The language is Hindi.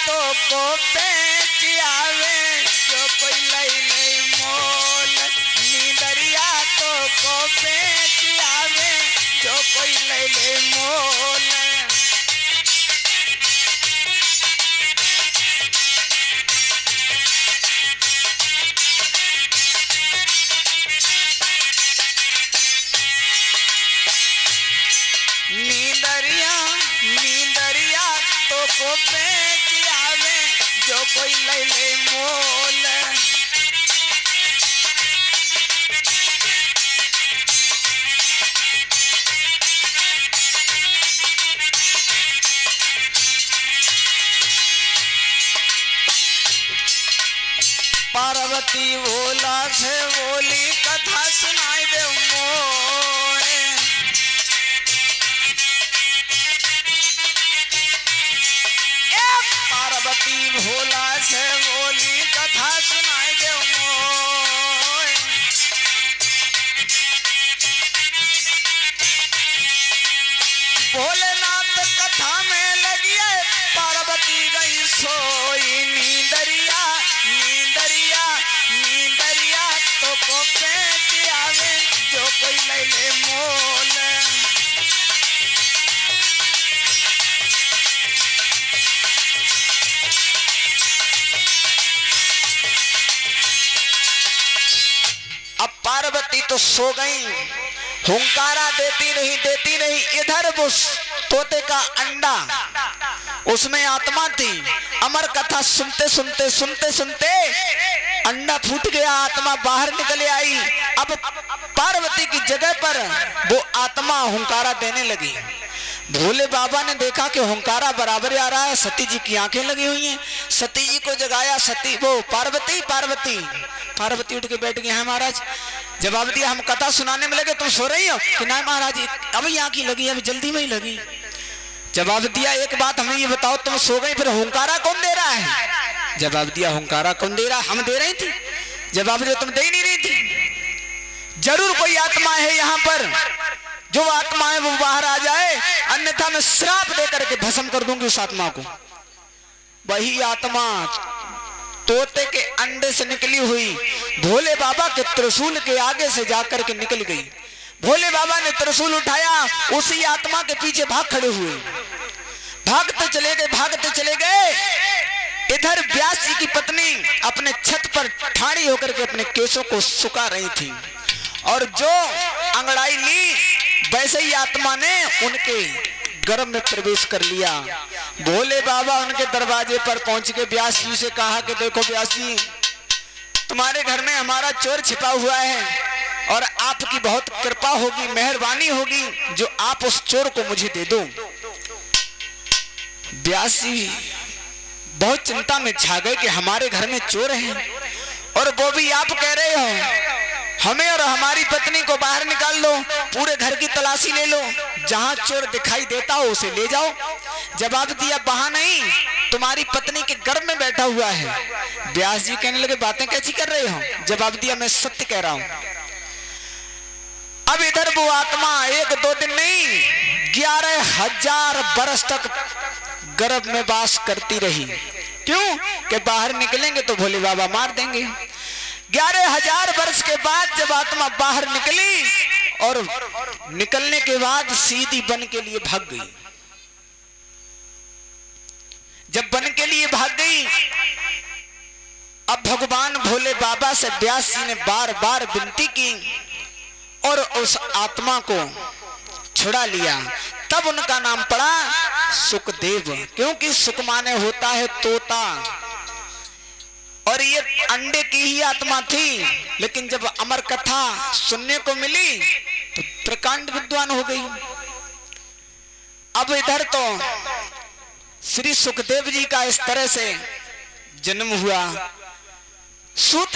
तो को बेच आवे जो कोई लई ले मोल। नींदरिया तो को बेच आवे जो कोई लई ले मोल। नींदरिया तो को बेच आवे जो कोई ले ले मोल। पार्वती भोला से बोली कथा सुनाई दे मोए। पार्वती भोला से बोली कथा सुनाई दे मोए। भोलेनाथ कथा में लगी है पार्वती गई सोई। नींदरिया तो को बेच आवे जो कोई ले ले मोल। अब पार्वती तो सो गई, हुंकारा देती नहीं। इधर वो तोते का अंडा, उसमें आत्मा थी। अमर कथा सुनते अंडा फूट गया, आत्मा बाहर निकल आई। अब पार्वती की जगह पर वो आत्मा हुंकारा देने लगी। भोले बाबा ने देखा कि हुंकारा बराबर आ रहा है। सती जी की आंखें लगी हुई हैं। सती जी को जगाया। सती वो पार्वती उठ के बैठ गई। है महाराज, जवाब दिया। हम कथा सुनाने में लगे, तुम सो रही हो? कि नहीं महाराज, अभी यहाँ की लगी, अभी जल्दी में ही लगी। जवाब दिया, एक बात हमें ये बताओ, तुम सो गई, फिर हुंकारा कौन दे रहा है? जवाब दिया, हुंकारा कौन दे रहा? हम दे रही थी। जवाब दिया, तुम दे नहीं रही थी। जरूर कोई आत्मा है यहाँ पर, जो आत्मा है वो बाहर आ जाए, अन्यथा मैं श्राप दे करके भस्म कर दूंगी उस आत्मा को। वही आत्मा तोते के अंडे से निकली हुई भोले बाबा के त्रिशूल के आगे से जाकर के निकल गई। भोले बाबा ने त्रिशूल उठाया, उसी आत्मा के पीछे भाग खड़े हुए। भागते चले गए। इधर व्यास जी की पत्नी अपने छत पर ठाड़ी होकर के अपने केसों को सुखा रही थी, और जो अंगड़ाई ली वैसे ही आत्मा ने उनके गर्भ में प्रवेश कर लिया। भोले बाबा उनके दरवाजे पर पहुंच के व्यास जी से कहा कि देखो व्यास जी, तुम्हारे घर में हमारा चोर छिपा हुआ है और आपकी बहुत कृपा होगी, मेहरबानी होगी जो आप उस चोर को मुझे दे दो। व्यास जी बहुत चिंता में छा गए कि हमारे घर में चोर हैं, और वो भी आप कह रहे हो हमें और हमारी पत्नी को बाहर निकाल लो, पूरे घर की तलाशी ले लो, जहां चोर दिखाई देता हो उसे ले जाओ। जवाब दिया, वहां नहीं, तुम्हारी पत्नी के गर्भ में बैठा हुआ है। व्यास जी कहने लगे, बातें कैसी कर रहे हो? जवाब दिया, मैं सत्य कह रहा हूं। अब इधर वो आत्मा 1-2 दिन नहीं, 11,000 बरस तक गर्भ में वास करती रही। क्यों? कि बाहर निकलेंगे तो भोले बाबा मार देंगे। 11,000 वर्ष के बाद जब आत्मा बाहर निकली, और निकलने के बाद सीधी वन के लिए भाग गई। जब वन के लिए भाग गई, अब भगवान भोले बाबा से व्यास जी ने बार बार विनती की और उस आत्मा को छुड़ा लिया। तब उनका नाम पड़ा सुखदेव, क्योंकि सुख माने होता है तोता, और ये अंडे की ही आत्मा थी। लेकिन जब अमर कथा सुनने को मिली तो प्रकांड विद्वान हो गई। अब इधर तो श्री सुखदेव जी का इस तरह से जन्म हुआ। सूत